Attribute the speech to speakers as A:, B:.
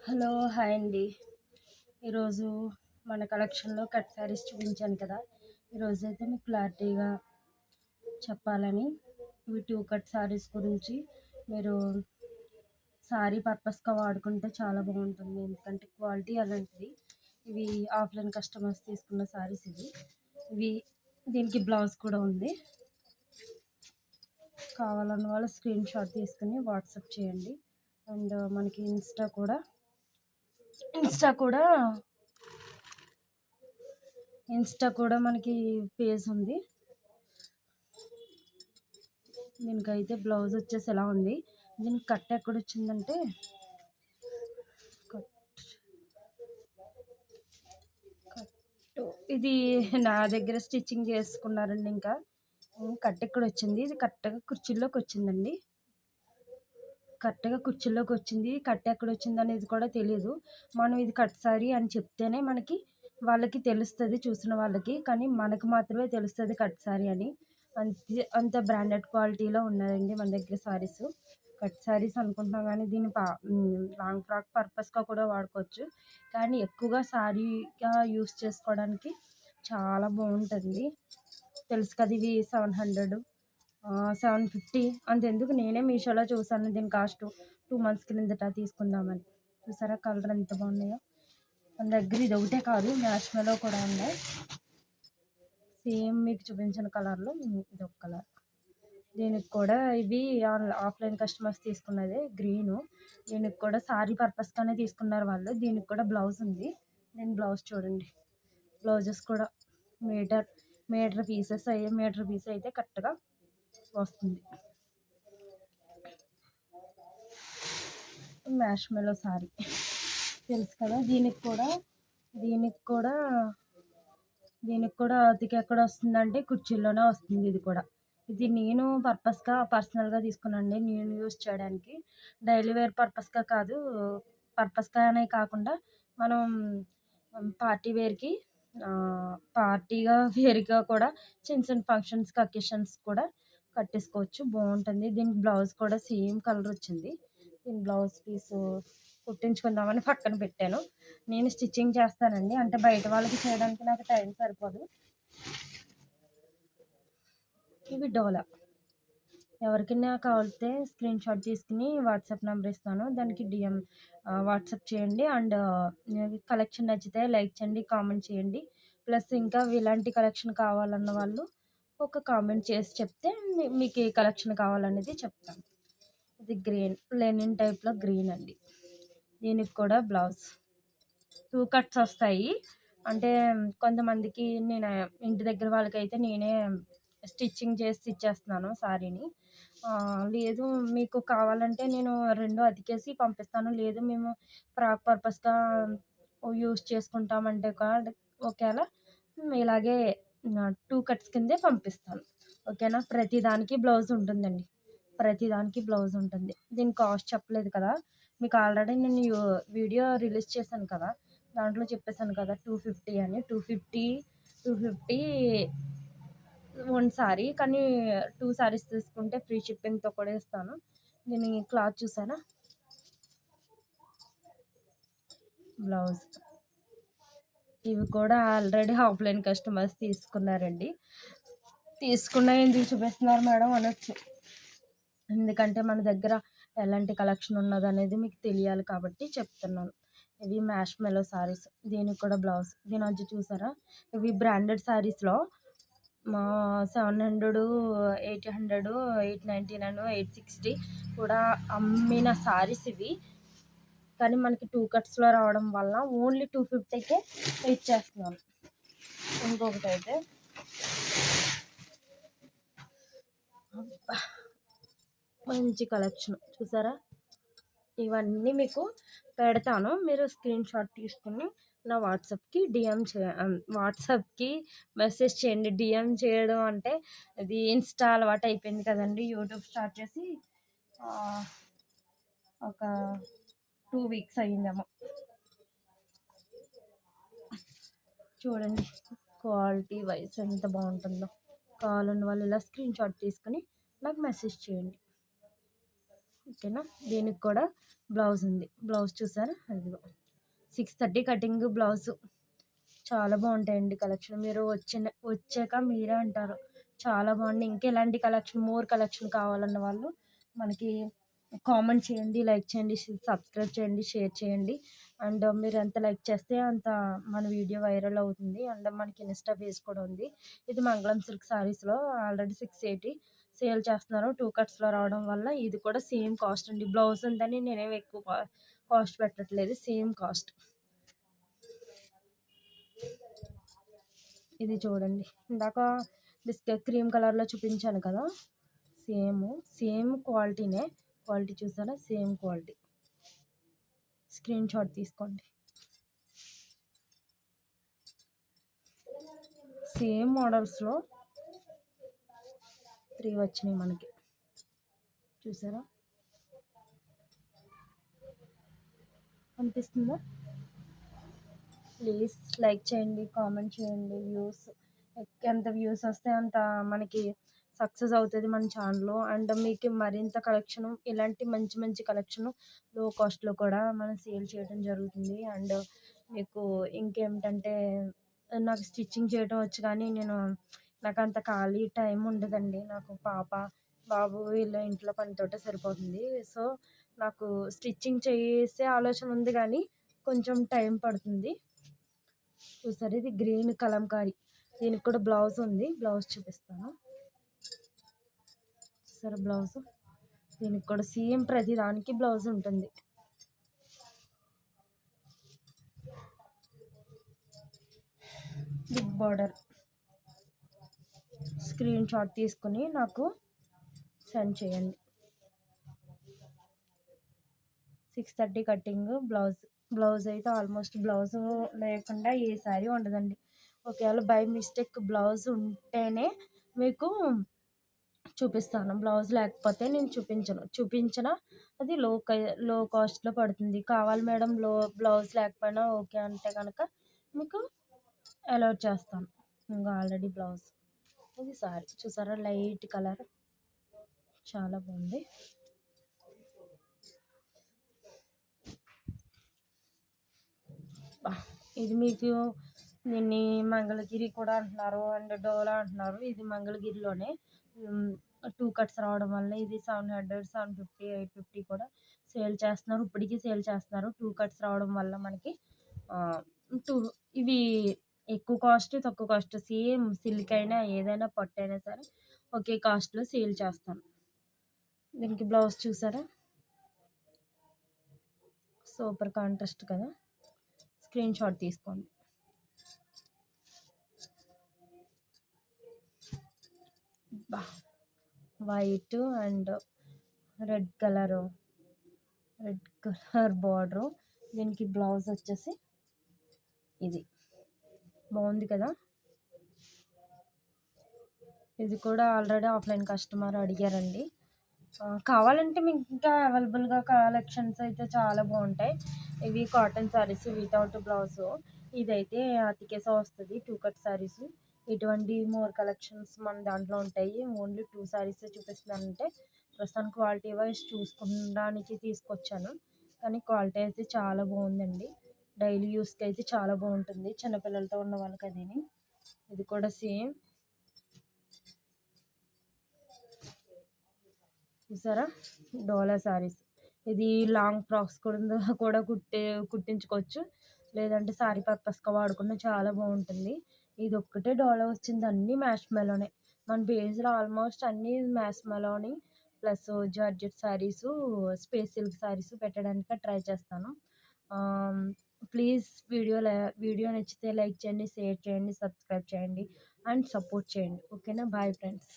A: Hello hi అండి. ఈరోజు మన కలెక్షన్లో కట్ శారీస్ చూపించాను కదా. ఈరోజు అయితే మీకు క్లారిటీగా చెప్పాలని ఇవి టూ కట్ శారీస్ గురించి మీరు శారీ పర్పస్గా వాడుకుంటే చాలా బాగుంటుంది. ఎందుకంటే క్వాలిటీ అలాంటిది. ఇవి ఆఫ్లైన్ కస్టమర్స్ తీసుకున్న శారీస్ ఇవి దీనికి బ్లౌజ్ కూడా ఉంది. కావాలన్న వాళ్ళు స్క్రీన్ షాట్ తీసుకుని వాట్సాప్ చేయండి. అండ్ మనకి ఇన్స్టా కూడా మనకి పేజ్ ఉంది. దీనికైతే బ్లౌజ్ వచ్చేసి ఎలా ఉంది, దీనికి కట్ ఎక్కడ వచ్చిందంటే కట్ ఇది నా దగ్గర స్టిచ్చింగ్ చేసుకున్నారండి. ఇంకా కట్ ఎక్కడ వచ్చింది, ఇది కరెక్ట్గా కుర్చీలోకి వచ్చిందండి. కట్ ఎక్కడ వచ్చింది అనేది కూడా తెలియదు. మనం ఇది కట్ సారీ అని చెప్తేనే వాళ్ళకి తెలుస్తుంది, చూసిన వాళ్ళకి. కానీ మనకు మాత్రమే తెలుస్తుంది కట్ సారీ అని. అంత బ్రాండెడ్ క్వాలిటీలో ఉన్నాయండి మన దగ్గర సారీస్. కట్ సారీస్ అనుకుంటున్నాం కానీ దీన్ని లాంగ్ ఫ్రాక్ పర్పస్గా కూడా వాడుకోవచ్చు. కానీ ఎక్కువగా సారీగా యూస్ చేసుకోవడానికి చాలా బాగుంటుంది. తెలుసు కదా, ఇవి 700 750 అంతెందుకు, నేనే మీషోలో చూసాను దీని కాస్ట్ 2 months క్రిందట తీసుకుందామని. చూసారా కలర్ ఎంత బాగున్నాయో. మన దగ్గర ఇది ఒకటే కాదు, మ్యాష్మెలో కూడా ఉన్నాయి. సేమ్ మీకు చూపించిన కలర్లో ఇది ఒక కలర్. దీనికి కూడా ఇవి ఆఫ్లైన్ కస్టమర్స్ తీసుకున్నదే గ్రీను. దీనికి కూడా సారీ పర్పస్గానే తీసుకున్నారు వాళ్ళు. దీనికి కూడా బ్లౌజ్ ఉంది. నేను బ్లౌజ్ చూడండి, బ్లౌజెస్ కూడా మీటర్ పీస్ అయితే కరెక్ట్గా వస్తుంది. మ్యాష్మెలో సారీ తెలుసు కదా. దీనికి కూడా అతికి ఎక్కడ వస్తుందంటే కుర్చీలోనే వస్తుంది. ఇది నేను పర్సనల్గా తీసుకున్నానండి, నేను యూస్ చేయడానికి. డైలీ వేర్ పర్పస్గానే కాకుండా మనం పార్టీగా వేర్గా కూడా చిన్న చిన్న ఫంక్షన్స్కి అకేషన్స్ కూడా కట్టేసుకోవచ్చు, బాగుంటుంది. దీనికి బ్లౌజ్ కూడా సేమ్ కలర్ వచ్చింది. దీని బ్లౌజ్ పీస్ కుట్టించుకుందామని పక్కన పెట్టాను. నేను స్టిచ్చింగ్ చేస్తానండి, అంటే బయట వాళ్ళకి చేయడానికి నాకు టైం సరిపోదు. ఇవి డోలా. ఎవరికైనా కావాలితే స్క్రీన్ షాట్ తీసుకుని వాట్సాప్ నెంబర్ ఇస్తాను, దానికి వాట్సాప్ చేయండి. అండ్ కలెక్షన్ నచ్చితే లైక్ చేయండి, కామెంట్ చేయండి. ప్లస్ ఇంకా ఇలాంటి కలెక్షన్ కావాలన్న వాళ్ళు ఒక కామెంట్ చేసి చెప్తే మీకు ఏ కలెక్షన్ కావాలనేది చెప్తాను. ఇది గ్రీన్, లెనిన్ టైప్లో గ్రీన్ అండి. దీనికి కూడా బ్లౌజ్ 2 కట్స్ వస్తాయి. అంటే కొంతమందికి నేను ఇంటి దగ్గర వాళ్ళకైతే నేనే స్టిచ్చింగ్ చేసి ఇచ్చేస్తున్నాను సారీని. లేదు మీకు కావాలంటే నేను 2 అతికేసి పంపిస్తాను. లేదు మేము ఫ్రాక్ పర్పస్గా యూస్ చేసుకుంటామంటే ఒకవేళ ఇలాగే 2 కట్స్ కిందే పంపిస్తాను. ఓకేనా. ప్రతిదానికి బ్లౌజ్ ఉంటుందండి, దీని కాస్ట్ చెప్పలేదు కదా మీకు. ఆల్రెడీ నేను వీడియో రిలీజ్ చేశాను కదా, దాంట్లో చెప్పేశాను కదా 250 అని. 250 1 సారీ, కానీ 2 సారీస్ తీసుకుంటే ఫ్రీ షిప్పింగ్తో కూడా ఇస్తాను. దీని క్లాత్ చూసారా, బ్లౌజ్. ఇవి కూడా ఆల్రెడీ ఆఫ్లైన్ కస్టమర్స్ తీసుకున్నారండి. ఎందుకు చూపిస్తున్నారు మేడం అనొచ్చు, ఎందుకంటే మన దగ్గర ఎలాంటి కలెక్షన్ ఉన్నది అనేది మీకు తెలియాలి కాబట్టి చెప్తున్నాను. ఇవి మ్యాష్మెలో సారీస్. దీనికి కూడా బ్లౌజ్. దీని వచ్చి చూసారా, ఇవి బ్రాండెడ్ సారీస్లో 700 800 899 860 కూడా అమ్మిన సారీస్ ఇవి. కానీ మనకి 2 కట్స్లో రావడం వల్ల ఓన్లీ 250కే ఇచ్చేస్తున్నాను. ఇంకొకటి అయితే మంచి కలెక్షన్ చూసారా. ఇవన్నీ మీకు పెడతాను, మీరు స్క్రీన్ షాట్ తీసుకుని నా వాట్సాప్కి మెసేజ్ చేయండి. డిఎం చేయడం అంటే అది ఇన్స్టా అలవాటు అయిపోయింది కదండి. యూట్యూబ్ స్టార్ట్ చేసి ఒక 2 weeks అయ్యిందేమో. చూడండి క్వాలిటీ వైజ్ ఎంత బాగుంటుందో. కావాలన్న వాళ్ళు ఇలా స్క్రీన్ షాట్ తీసుకుని నాకు మెసేజ్ చేయండి. ఓకేనా. దీనికి కూడా బ్లౌజ్ ఉంది. బ్లౌజ్ చూసారా, అదిగో 630 కటింగ్ బ్లౌజు. చాలా బాగుంటాయండి కలెక్షన్. మీరు వచ్చాక మీరే అంటారు చాలా బాగుంది, ఇంకా ఎలాంటి కలెక్షన్, మోర్ కలెక్షన్ కావాలన్న వాళ్ళు మనకి కామెంట్ చేయండి, లైక్ చేయండి, సబ్స్క్రైబ్ చేయండి, షేర్ చేయండి. అండ్ మీరు ఎంత లైక్ చేస్తే అంత మన వీడియో వైరల్ అవుతుంది. అండ్ మనకి ఇన్స్టా పేజ్ కూడా ఉంది. ఇది మంగళం సిల్క్ సారీస్లో ఆల్రెడీ 680 సేల్ చేస్తున్నారు. 2 కట్స్లో రావడం వల్ల ఇది కూడా సేమ్ కాస్ట్ అండి. బ్లౌజ్ ఉందని నేనేమి ఎక్కువ కాస్ట్ పెట్టట్లేదు, సేమ్ కాస్ట్. ఇది చూడండి, ఇందాక బిస్కెట్ క్రీమ్ కలర్లో చూపించాను కదా, సేమ్ సేమ్ క్వాలిటీనే. క్వాలిటీ చూసారా, సేమ్ క్వాలిటీ. స్క్రీన్ షాట్ తీసుకోండి. సేమ్ మోడల్స్లో 3 వచ్చినాయి మనకి, చూసారా, అనిపిస్తుందా? ప్లీజ్ లైక్ చేయండి, కామెంట్ చేయండి. ఎంత వ్యూస్ వస్తే అంత మనకి సక్సెస్ అవుతుంది మన ఛానల్. అండ్ మీకు మరింత కలెక్షన్, ఇలాంటి మంచి మంచి కలెక్షన్ లో కాస్ట్లో కూడా మనం సేల్ చేయడం జరుగుతుంది. అండ్ మీకు ఇంకేమిటంటే, నాకు స్టిచ్చింగ్ చేయడం వచ్చు కానీ నాకు అంత ఖాళీ టైం ఉండదండి. నాకు పాప బాబు వీళ్ళ ఇంట్లో పనితోటే సరిపోతుంది. సో నాకు స్టిచ్చింగ్ చేసే ఆలోచన ఉంది కానీ కొంచెం టైం పడుతుంది. చూసారు, ఇది గ్రీన్ కలంకారీ. దీనికి కూడా బ్లౌజ్ ఉంది. బ్లౌజ్ చూపిస్తాను. చూసారా బ్లౌజ్, దీనికి కూడా సేమ్ ప్రతి దానికి బ్లౌజ్ ఉంటుంది. Big border. స్క్రీన్ షాట్ తీసుకుని నాకు సెండ్ చేయండి. 630 కటింగ్ బ్లౌజ్. బ్లౌజ్ అయితే ఆల్మోస్ట్ బ్లౌజ్ లేకుండా ఏ శారీ ఉండదండి. ఒకవేళ బై మిస్టేక్ బ్లౌజ్ ఉంటేనే మీకు చూపిస్తాను, బ్లౌజ్ లేకపోతే నేను చూపించిన అది లో కాస్ట్లో పడుతుంది. కావాలి మేడం బ్లౌజ్ లేకపోయినా ఓకే అంటే కనుక మీకు అలౌట్ చేస్తాను. ఇంకా ఆల్రెడీ బ్లౌజ్. ఇది సారీ చూసారా, లైట్ కలర్, చాలా బాగుంది. ఇది మీకు దీన్ని మంగళగిరి కూడా అంటున్నారు అండ్ డోలా అంటున్నారు. ఇది మంగళగిరిలోనే 2 కట్స్ రావడం వల్ల ఇది 700, 750, 850 కూడా సేల్ చేస్తున్నారు. ఇప్పటికీ సేల్ చేస్తున్నారు. 2 కట్స్ రావడం వల్ల మనకి టూ ఇవి ఎక్కువ కాస్ట్, తక్కువ కాస్ట్, సేమ్ సిల్క్ అయినా ఏదైనా పట్టు అయినా సరే ఒకే కాస్ట్లో సేల్ చేస్తాను. దీనికి బ్లౌజ్ చూసారా, సూపర్ కాంట్రాస్ట్ కదా. స్క్రీన్ షాట్ తీసుకోండి. White and red colour border. దీనికి బ్లౌజ్ వచ్చేసి ఇది బాగుంది కదా. ఇది కూడా ఆల్రెడీ ఆఫ్లైన్ కస్టమర్ అడిగారండి. కావాలంటే మీకు ఇంకా అవైలబుల్గా కలెక్షన్స్ అయితే చాలా బాగుంటాయి. ఇవి కాటన్ శారీస్ వితౌట్ బ్లౌజ్. ఇదైతే అతికేసా వస్తుంది 2 కట్ శారీస్. ఇటువంటి మోర్ కలెక్షన్స్ మన దాంట్లో ఉంటాయి. ఓన్లీ 2 శారీసే చూపిస్తున్నానంటే ప్రస్తుతానికి క్వాలిటీ వైజ్ చూసుకోవడానికి తీసుకొచ్చాను. కానీ క్వాలిటీ అయితే చాలా బాగుందండి. డైలీ యూస్కి అయితే చాలా బాగుంటుంది, చిన్నపిల్లలతో ఉన్న వాళ్ళకి. ఇది కూడా సేమ్. చూసారా, డోలా శారీస్. ఇది లాంగ్ ఫ్రాక్స్ కూడా కుట్టించుకోవచ్చు, లేదంటే శారీ పర్పస్గా వాడుకున్న చాలా బాగుంటుంది. ఇది ఒక్కటే డోలా వచ్చింది, అన్నీ మ్యాష్ మెలోనే. మన పేజ్లో ఆల్మోస్ట్ అన్నీ మ్యాష్ మెలోని plus georgette saris, space silk saris పెట్టడానికి ట్రై చేస్తాను. ప్లీజ్ వీడియో నచ్చితే లైక్ చేయండి, షేర్ చేయండి, సబ్స్క్రైబ్ చేయండి అండ్ సపోర్ట్ చేయండి. ఓకేనా. Bye friends.